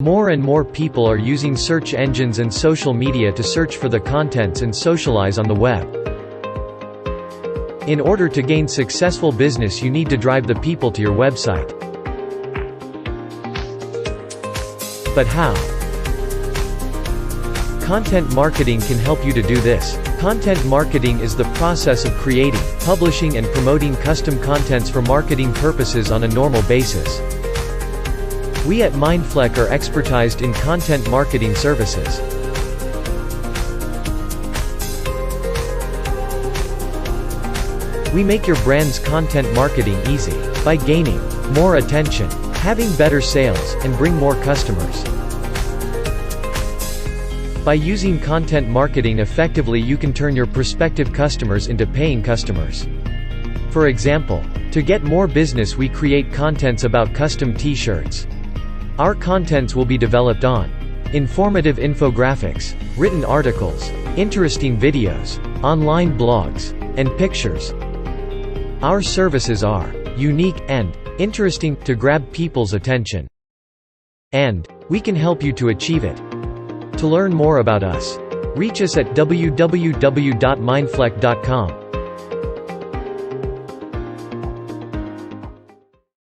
More and more people are using search engines and social media to search for the contents and socialize on the web. In order to gain successful business, you need to drive the people to your website. But how? Content marketing can help you to do this. Content marketing is the process of creating, publishing and promoting custom contents for marketing purposes on a normal basis. We at Mindfleck are expertised in content marketing services. We make your brand's content marketing easy, by gaining more attention, having better sales, and bring more customers. By using content marketing effectively, you can turn your prospective customers into paying customers. For example, to get more business, we create contents about custom t-shirts. Our contents will be developed on informative infographics, written articles, interesting videos, online blogs, and pictures. Our services are unique and interesting to grab people's attention. And we can help you to achieve it. To learn more about us, reach us at www.mindfleck.com.